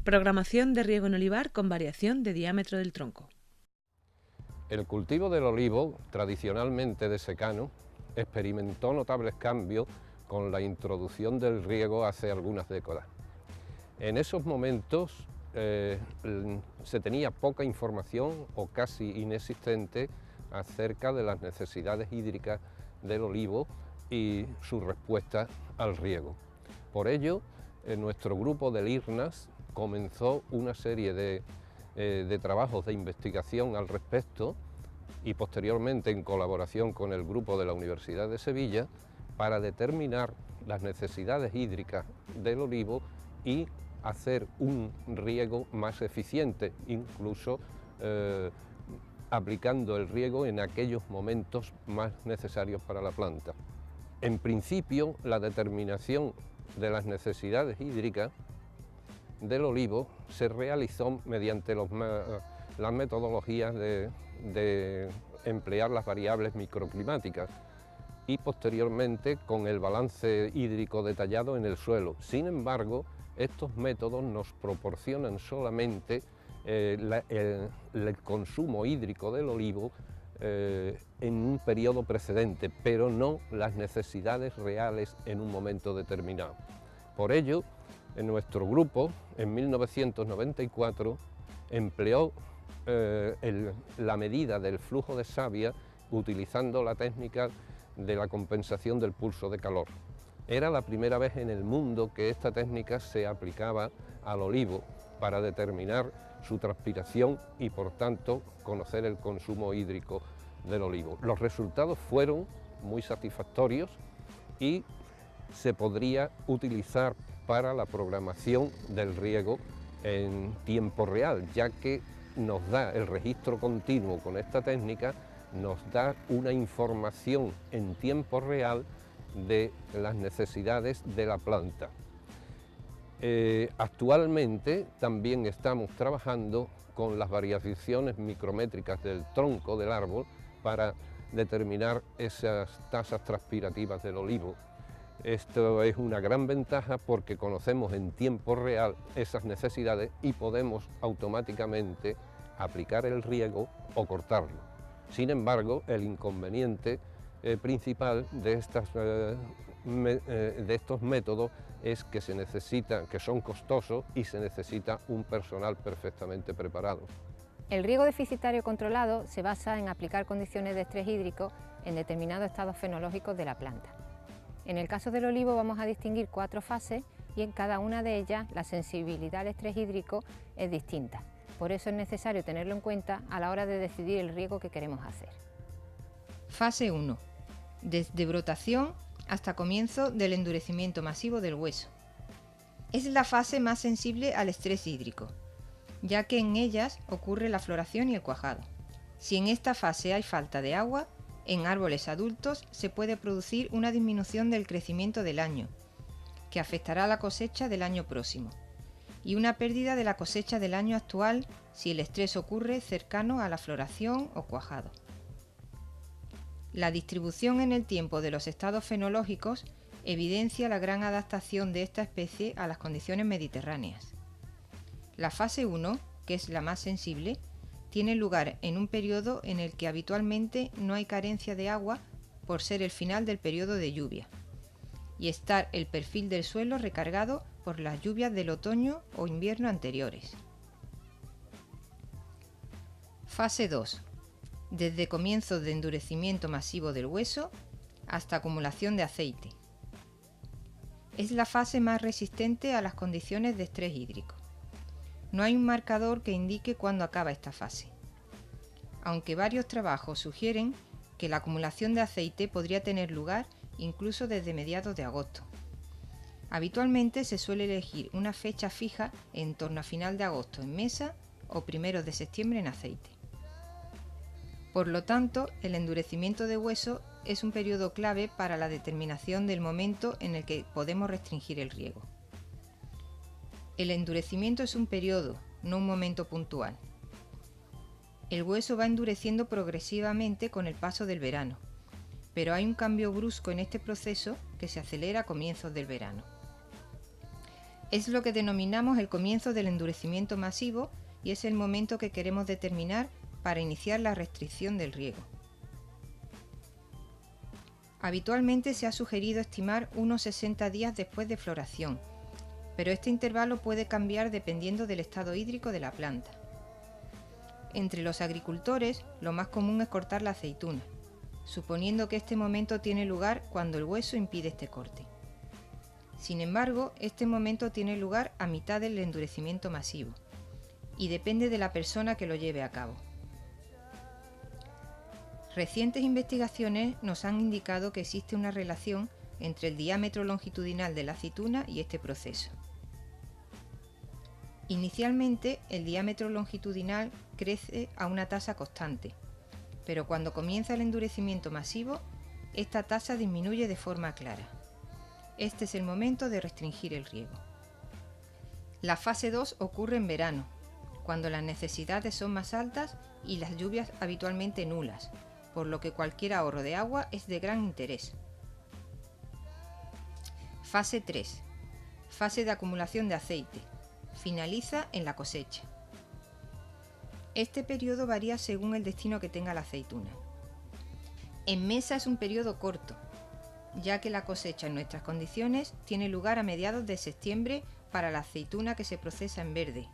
Programación de riego en olivar con variación de diámetro del tronco. El cultivo del olivo, tradicionalmente de secano, experimentó notables cambios con la introducción del riego hace algunas décadas. En esos momentos se tenía poca información o casi inexistente acerca de las necesidades hídricas del olivo y su respuesta al riego. Por ello, nuestro grupo del IRNAS comenzó una serie de trabajos de investigación al respecto y posteriormente en colaboración con el grupo de la Universidad de Sevilla para determinar las necesidades hídricas del olivo y hacer un riego más eficiente, incluso aplicando el riego en aquellos momentos más necesarios para la planta. En principio, la determinación de las necesidades hídricas del olivo se realizó mediante las metodologías de emplear las variables microclimáticas y posteriormente con el balance hídrico detallado en el suelo. Sin embargo, estos métodos nos proporcionan solamente el consumo hídrico del olivo en un periodo precedente, pero no las necesidades reales en un momento determinado. Por ello, en nuestro grupo, en 1994, empleó la medida del flujo de savia utilizando la técnica de la compensación del pulso de calor. Era la primera vez en el mundo que esta técnica se aplicaba al olivo para determinar su transpiración y, por tanto, conocer el consumo hídrico del olivo. Los resultados fueron muy satisfactorios y se podría utilizar para la programación del riego en tiempo real, ya que nos da el registro continuo con esta técnica, nos da una información en tiempo real de las necesidades de la planta. Actualmente también estamos trabajando con las variaciones micrométricas del tronco del árbol para determinar esas tasas transpirativas del olivo. Esto es una gran ventaja porque conocemos en tiempo real esas necesidades y podemos automáticamente aplicar el riego o cortarlo. Sin embargo, el inconveniente principal de estos métodos es que que son costosos y se necesita un personal perfectamente preparado. El riego deficitario controlado se basa en aplicar condiciones de estrés hídrico en determinados estados fenológicos de la planta. En el caso del olivo vamos a distinguir 4 fases y en cada una de ellas la sensibilidad al estrés hídrico es distinta. Por eso es necesario tenerlo en cuenta a la hora de decidir el riego que queremos hacer. Fase 1. Desde brotación hasta comienzo del endurecimiento masivo del hueso. Es la fase más sensible al estrés hídrico, ya que en ellas ocurre la floración y el cuajado. Si en esta fase hay falta de agua, en árboles adultos se puede producir una disminución del crecimiento del año, que afectará a la cosecha del año próximo, y una pérdida de la cosecha del año actual si el estrés ocurre cercano a la floración o cuajado. La distribución en el tiempo de los estados fenológicos evidencia la gran adaptación de esta especie a las condiciones mediterráneas. La fase 1, que es la más sensible, tiene lugar en un periodo en el que habitualmente no hay carencia de agua por ser el final del periodo de lluvia y estar el perfil del suelo recargado por las lluvias del otoño o invierno anteriores. Fase 2. Desde comienzo de endurecimiento masivo del hueso hasta acumulación de aceite. Es la fase más resistente a las condiciones de estrés hídrico. No hay un marcador que indique cuándo acaba esta fase, aunque varios trabajos sugieren que la acumulación de aceite podría tener lugar incluso desde mediados de agosto. Habitualmente se suele elegir una fecha fija en torno a final de agosto en mesa o primeros de septiembre en aceite. Por lo tanto, el endurecimiento de hueso es un periodo clave para la determinación del momento en el que podemos restringir el riego. El endurecimiento es un periodo, no un momento puntual. El hueso va endureciendo progresivamente con el paso del verano, pero hay un cambio brusco en este proceso que se acelera a comienzos del verano. Es lo que denominamos el comienzo del endurecimiento masivo y es el momento que queremos determinar para iniciar la restricción del riego. Habitualmente se ha sugerido estimar unos 60 días después de floración, pero este intervalo puede cambiar dependiendo del estado hídrico de la planta. Entre los agricultores, lo más común es cortar la aceituna, suponiendo que este momento tiene lugar cuando el hueso impide este corte. Sin embargo, este momento tiene lugar a mitad del endurecimiento masivo y depende de la persona que lo lleve a cabo. Recientes investigaciones nos han indicado que existe una relación entre el diámetro longitudinal de la aceituna y este proceso. Inicialmente, el diámetro longitudinal crece a una tasa constante, pero cuando comienza el endurecimiento masivo, esta tasa disminuye de forma clara. Este es el momento de restringir el riego. La fase 2 ocurre en verano, cuando las necesidades son más altas y las lluvias habitualmente nulas, por lo que cualquier ahorro de agua es de gran interés. Fase 3. Fase de acumulación de aceite. Finaliza en la cosecha. Este periodo varía según el destino que tenga la aceituna. En mesa es un periodo corto, ya que la cosecha en nuestras condiciones tiene lugar a mediados de septiembre para la aceituna que se procesa en verde.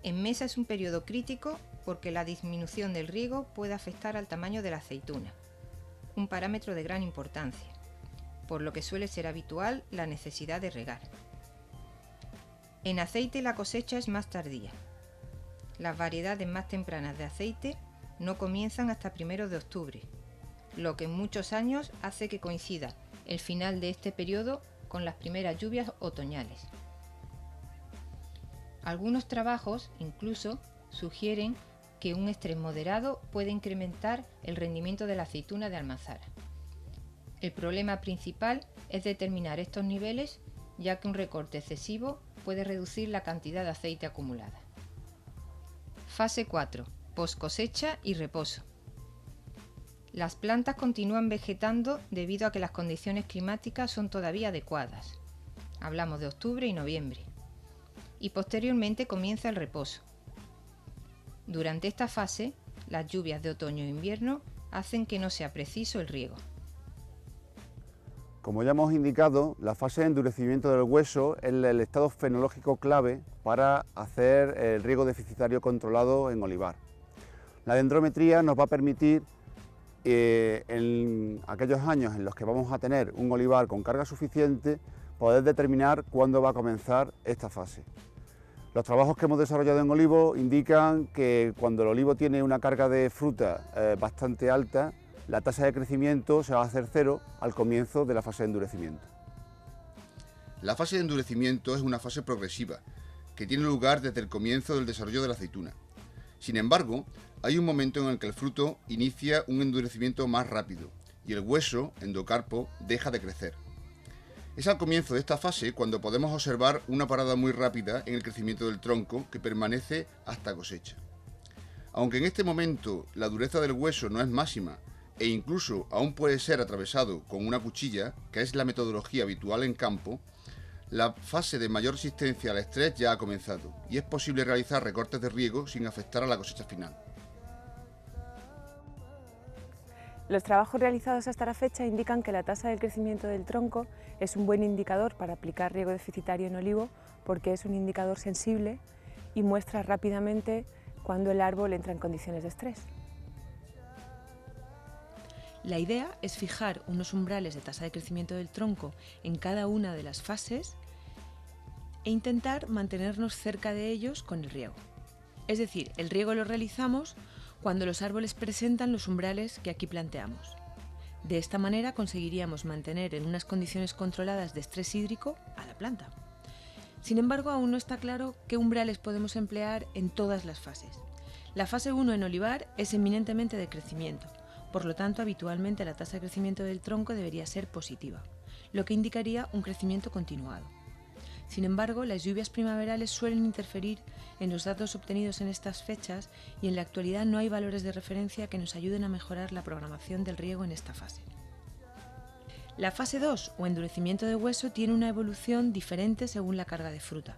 En mesa es un periodo crítico porque la disminución del riego puede afectar al tamaño de la aceituna, un parámetro de gran importancia, por lo que suele ser habitual la necesidad de regar. En aceite la cosecha es más tardía. Las variedades más tempranas de aceite no comienzan hasta 1 de octubre, lo que en muchos años hace que coincida el final de este periodo con las primeras lluvias otoñales. Algunos trabajos incluso sugieren que un estrés moderado puede incrementar el rendimiento de la aceituna de almazara. El problema principal es determinar estos niveles, ya que un recorte excesivo puede reducir la cantidad de aceite acumulada. Fase 4. Poscosecha y reposo. Las plantas continúan vegetando debido a que las condiciones climáticas son todavía adecuadas. Hablamos de octubre y noviembre. Y posteriormente comienza el reposo. Durante esta fase, las lluvias de otoño e invierno hacen que no sea preciso el riego. Como ya hemos indicado, la fase de endurecimiento del hueso es el estado fenológico clave para hacer el riego deficitario controlado en olivar. La dendrometría nos va a permitir, en aquellos años en los que vamos a tener un olivar con carga suficiente, poder determinar cuándo va a comenzar esta fase. Los trabajos que hemos desarrollado en olivo indican que cuando el olivo tiene una carga de fruta bastante alta, la tasa de crecimiento se va a hacer cero al comienzo de la fase de endurecimiento. La fase de endurecimiento es una fase progresiva, que tiene lugar desde el comienzo del desarrollo de la aceituna. Sin embargo, hay un momento en el que el fruto inicia un endurecimiento más rápido y el hueso, endocarpo, deja de crecer. Es al comienzo de esta fase cuando podemos observar una parada muy rápida en el crecimiento del tronco que permanece hasta cosecha. Aunque en este momento la dureza del hueso no es máxima e incluso aún puede ser atravesado con una cuchilla, que es la metodología habitual en campo, la fase de mayor resistencia al estrés ya ha comenzado y es posible realizar recortes de riego sin afectar a la cosecha final. Los trabajos realizados hasta la fecha indican que la tasa de crecimiento del tronco es un buen indicador para aplicar riego deficitario en olivo porque es un indicador sensible y muestra rápidamente cuando el árbol entra en condiciones de estrés. La idea es fijar unos umbrales de tasa de crecimiento del tronco en cada una de las fases e intentar mantenernos cerca de ellos con el riego. Es decir, el riego lo realizamos cuando los árboles presentan los umbrales que aquí planteamos. De esta manera conseguiríamos mantener en unas condiciones controladas de estrés hídrico a la planta. Sin embargo, aún no está claro qué umbrales podemos emplear en todas las fases. La fase 1 en olivar es eminentemente de crecimiento, por lo tanto, habitualmente la tasa de crecimiento del tronco debería ser positiva, lo que indicaría un crecimiento continuado. Sin embargo, las lluvias primaverales suelen interferir en los datos obtenidos en estas fechas y en la actualidad no hay valores de referencia que nos ayuden a mejorar la programación del riego en esta fase. La fase 2 o endurecimiento de hueso tiene una evolución diferente según la carga de fruta.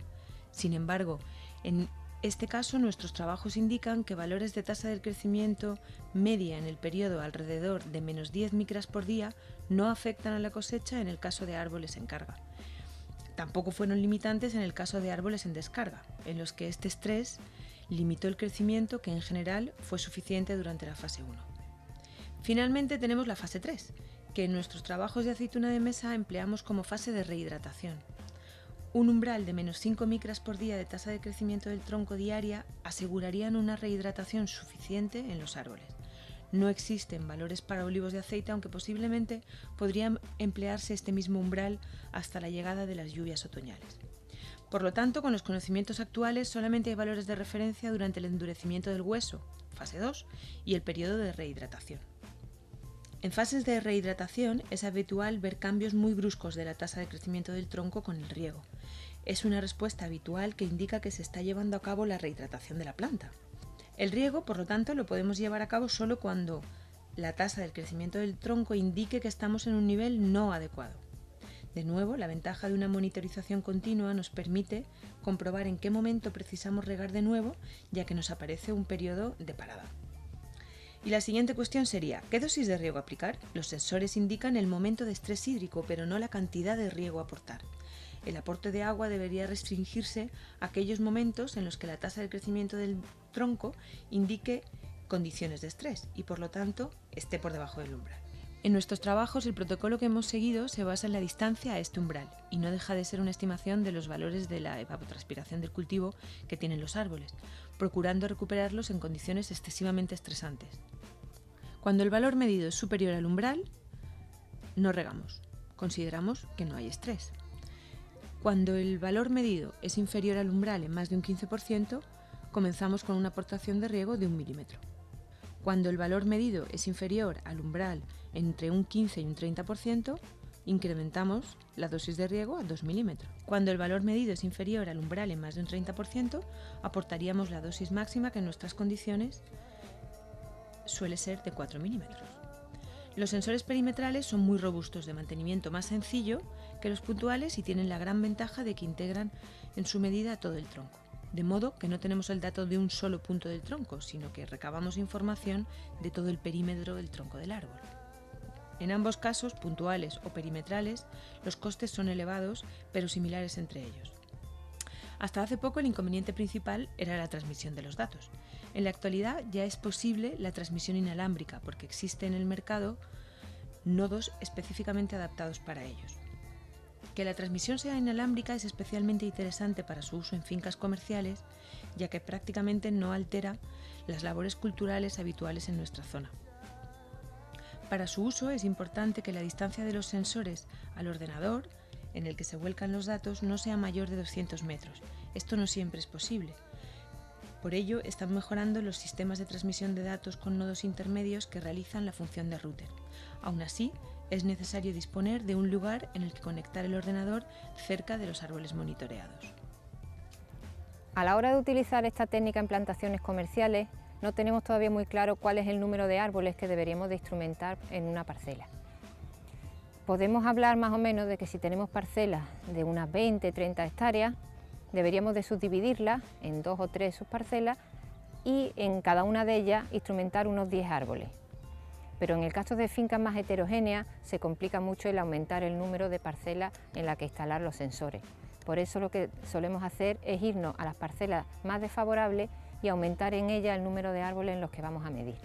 Sin embargo, en este caso nuestros trabajos indican que valores de tasa de crecimiento media en el periodo alrededor de menos 10 micras por día no afectan a la cosecha en el caso de árboles en carga. Tampoco fueron limitantes en el caso de árboles en descarga, en los que este estrés limitó el crecimiento, que en general fue suficiente durante la fase 1. Finalmente tenemos la fase 3, que en nuestros trabajos de aceituna de mesa empleamos como fase de rehidratación. Un umbral de menos 5 micras por día de tasa de crecimiento del tronco diaria asegurarían una rehidratación suficiente en los árboles. No existen valores para olivos de aceite, aunque posiblemente podría emplearse este mismo umbral hasta la llegada de las lluvias otoñales. Por lo tanto, con los conocimientos actuales solamente hay valores de referencia durante el endurecimiento del hueso, fase 2, y el periodo de rehidratación. En fases de rehidratación es habitual ver cambios muy bruscos de la tasa de crecimiento del tronco con el riego. Es una respuesta habitual que indica que se está llevando a cabo la rehidratación de la planta. El riego, por lo tanto, lo podemos llevar a cabo solo cuando la tasa del crecimiento del tronco indique que estamos en un nivel no adecuado. De nuevo, la ventaja de una monitorización continua nos permite comprobar en qué momento precisamos regar de nuevo, ya que nos aparece un periodo de parada. Y la siguiente cuestión sería, ¿qué dosis de riego aplicar? Los sensores indican el momento de estrés hídrico, pero no la cantidad de riego a aportar. El aporte de agua debería restringirse a aquellos momentos en los que la tasa de crecimiento del tronco indique condiciones de estrés y, por lo tanto, esté por debajo del umbral. En nuestros trabajos, el protocolo que hemos seguido se basa en la distancia a este umbral y no deja de ser una estimación de los valores de la evapotranspiración del cultivo que tienen los árboles, procurando recuperarlos en condiciones excesivamente estresantes. Cuando el valor medido es superior al umbral, no regamos. Consideramos que no hay estrés. Cuando el valor medido es inferior al umbral en más de un 15%, comenzamos con una aportación de riego de 1 milímetro. Cuando el valor medido es inferior al umbral entre un 15 y un 30%, incrementamos la dosis de riego a 2 milímetros. Cuando el valor medido es inferior al umbral en más de un 30%, aportaríamos la dosis máxima, que en nuestras condiciones suele ser de 4 milímetros. Los sensores perimetrales son muy robustos, de mantenimiento más sencillo que los puntuales, y tienen la gran ventaja de que integran en su medida todo el tronco. De modo que no tenemos el dato de un solo punto del tronco, sino que recabamos información de todo el perímetro del tronco del árbol. En ambos casos, puntuales o perimetrales, los costes son elevados, pero similares entre ellos. Hasta hace poco el inconveniente principal era la transmisión de los datos. En la actualidad ya es posible la transmisión inalámbrica, porque existe en el mercado nodos específicamente adaptados para ellos. Que la transmisión sea inalámbrica es especialmente interesante para su uso en fincas comerciales, ya que prácticamente no altera las labores culturales habituales en nuestra zona. Para su uso es importante que la distancia de los sensores al ordenador en el que se vuelcan los datos no sea mayor de 200 metros. Esto no siempre es posible. Por ello, están mejorando los sistemas de transmisión de datos con nodos intermedios que realizan la función de router. Aún así, es necesario disponer de un lugar en el que conectar el ordenador cerca de los árboles monitoreados. A la hora de utilizar esta técnica en plantaciones comerciales, no tenemos todavía muy claro cuál es el número de árboles que deberíamos de instrumentar en una parcela. Podemos hablar más o menos de que si tenemos parcelas de unas 20-30 hectáreas, deberíamos de subdividirlas en 2 o 3 subparcelas y en cada una de ellas instrumentar unos 10 árboles. Pero en el caso de fincas más heterogéneas se complica mucho el aumentar el número de parcelas en las que instalar los sensores. Por eso lo que solemos hacer es irnos a las parcelas más desfavorables y aumentar en ellas el número de árboles en los que vamos a medir.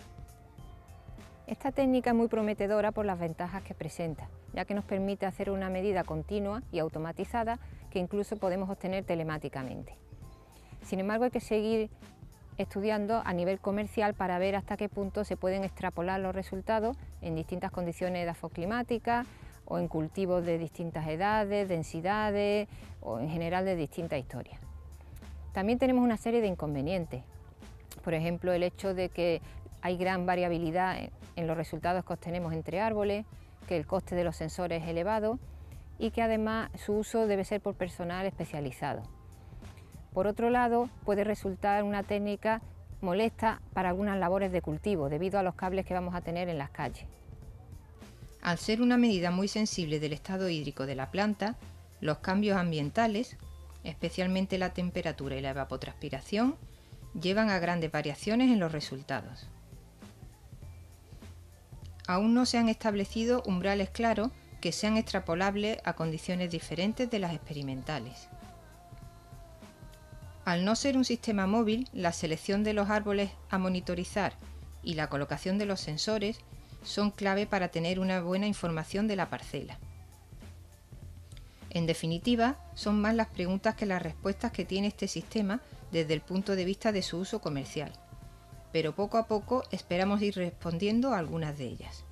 Esta técnica es muy prometedora por las ventajas que presenta, ya que nos permite hacer una medida continua y automatizada que incluso podemos obtener telemáticamente. Sin embargo, hay que seguir estudiando a nivel comercial para ver hasta qué punto se pueden extrapolar los resultados en distintas condiciones edafoclimáticas o en cultivos de distintas edades, densidades o en general de distintas historias. También tenemos una serie de inconvenientes, por ejemplo el hecho de que hay gran variabilidad en los resultados que obtenemos entre árboles, que el coste de los sensores es elevado y que además su uso debe ser por personal especializado. Por otro lado, puede resultar una técnica molesta para algunas labores de cultivo debido a los cables que vamos a tener en las calles. Al ser una medida muy sensible del estado hídrico de la planta, los cambios ambientales, especialmente la temperatura y la evapotranspiración, llevan a grandes variaciones en los resultados. Aún no se han establecido umbrales claros que sean extrapolables a condiciones diferentes de las experimentales. Al no ser un sistema móvil, la selección de los árboles a monitorizar y la colocación de los sensores son clave para tener una buena información de la parcela. En definitiva, son más las preguntas que las respuestas que tiene este sistema desde el punto de vista de su uso comercial, pero poco a poco esperamos ir respondiendo a algunas de ellas.